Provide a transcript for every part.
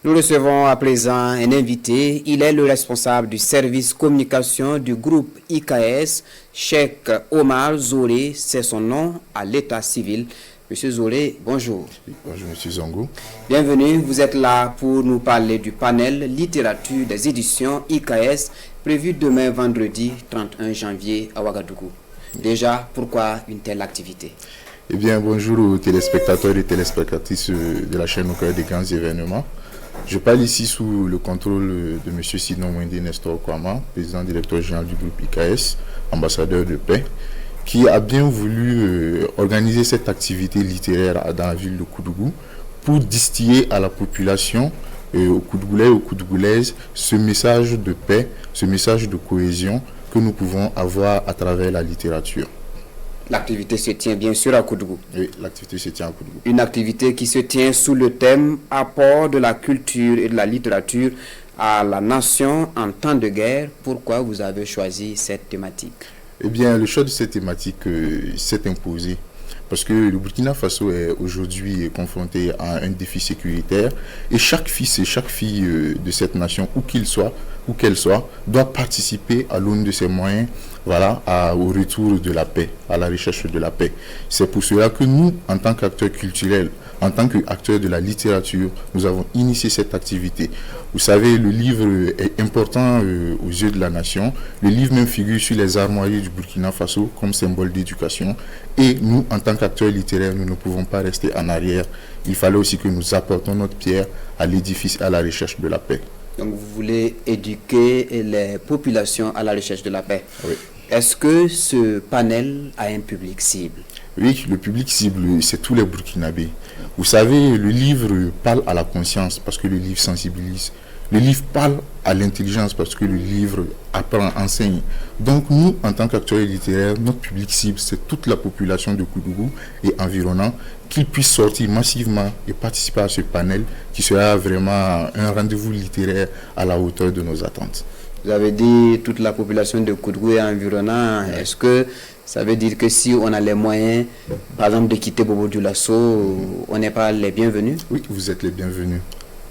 Nous recevons à présent un invité. Il est le responsable du service communication du groupe IKS, Cheikh Omar Zoré, c'est son nom à l'état civil. Monsieur Zoré, bonjour. Bonjour, Monsieur Zongo. Bienvenue, vous êtes là pour nous parler du panel littérature des éditions IKS, prévu demain vendredi 31 janvier à Ouagadougou. Déjà, pourquoi une telle activité? Eh bien, bonjour aux téléspectateurs et téléspectatrices de la chaîne au cœur des grands événements. Je parle ici sous le contrôle de M. Sidon Wendy Nestor Kwama, président directeur général du groupe IKS, ambassadeur de paix, qui a bien voulu organiser cette activité littéraire dans la ville de Koudougou pour distiller à la population, aux Koudougouais et aux Koudougouaises, ce message de paix, ce message de cohésion que nous pouvons avoir à travers la littérature. L'activité se tient bien sûr à Koudougou. Oui, l'activité se tient à Koudougou. Une activité qui se tient sous le thème « Apport de la culture et de la littérature à la nation en temps de guerre ». Pourquoi vous avez choisi cette thématique? Eh bien, le choix de cette thématique s'est imposé parce que le Burkina Faso est aujourd'hui confronté à un défi sécuritaire et chaque fils et chaque fille de cette nation, où qu'elle soit, doit participer à l'aune de ses moyens, voilà, au retour de la paix, à la recherche de la paix. C'est pour cela que nous, en tant qu'acteurs culturels, en tant qu'acteurs de la littérature, nous avons initié cette activité. Vous savez, le livre est important aux yeux de la nation. Le livre même figure sur les armoiries du Burkina Faso comme symbole d'éducation. Et nous, en tant qu'acteurs littéraires, nous ne pouvons pas rester en arrière. Il fallait aussi que nous apportons notre pierre à l'édifice, à la recherche de la paix. Donc vous voulez éduquer les populations à la recherche de la paix. Oui. Est-ce que ce panel a un public cible? Oui, le public cible, c'est tous les Burkinabés. Vous savez, le livre parle à la conscience parce que le livre sensibilise. Le livre parle à l'intelligence parce que le livre apprend, enseigne. Donc nous, en tant qu'acteurs littéraires, notre public cible, c'est toute la population de Koudougou et environnant, qu'ils puissent sortir massivement et participer à ce panel qui sera vraiment un rendez-vous littéraire à la hauteur de nos attentes. Vous avez dit toute la population de Koudougou et environnant. Ouais. Est-ce que ça veut dire que si on a les moyens, par exemple, de quitter Bobo Dioulasso, on n'est pas les bienvenus? Oui, vous êtes les bienvenus.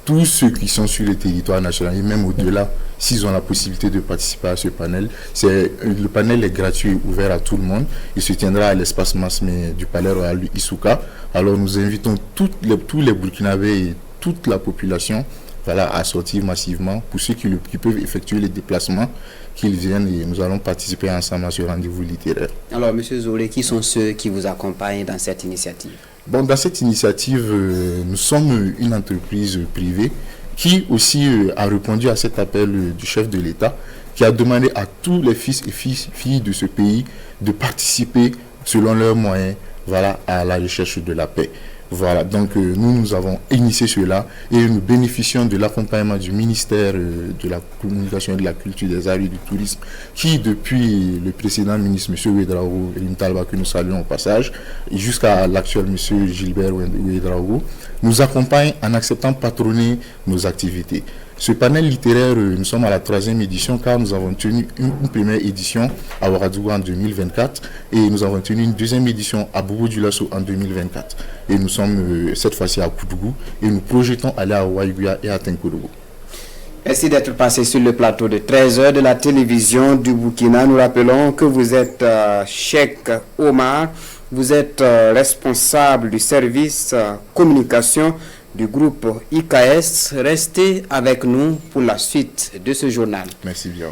Tous ceux qui sont sur le territoire national et même au-delà, s'ils ont la possibilité de participer à ce panel, le panel est gratuit et ouvert à tout le monde. Il se tiendra à l'espace Masmé du Palais Royal du Issouka. Alors nous invitons tous les Burkinabés et toute la population, voilà, à sortir massivement. Pour ceux qui peuvent effectuer les déplacements, qu'ils viennent et nous allons participer ensemble à ce rendez-vous littéraire. Alors, M. Zoré, qui sont ceux qui vous accompagnent dans cette initiative? Bon, dans cette initiative, nous sommes une entreprise privée qui aussi a répondu à cet appel du chef de l'État, qui a demandé à tous les fils et filles de ce pays de participer selon leurs moyens, voilà, à la recherche de la paix. Voilà, donc nous avons initié cela et nous bénéficions de l'accompagnement du ministère de la Communication et de la Culture, des Arts et du Tourisme, qui depuis le précédent ministre, M. Ouedraogo Rimtalba, que nous saluons au passage, et jusqu'à l'actuel M. Gilbert Ouedraogo, nous accompagne en acceptant patronner nos activités. Ce panel littéraire, nous sommes à la 3e édition car nous avons tenu une première édition à Ouagadougou en 2024 et nous avons tenu une deuxième édition à Bobo Dioulasso en 2024. Et nous sommes cette fois-ci à Koudougou et nous projetons aller à Ouaïguia et à Tenkodougou. Merci d'être passé sur le plateau de 13h de la télévision du Burkina. Nous rappelons que vous êtes Cheikh Omar, vous êtes responsable du service communication du groupe IKS. Restez avec nous pour la suite de ce journal. Merci bien.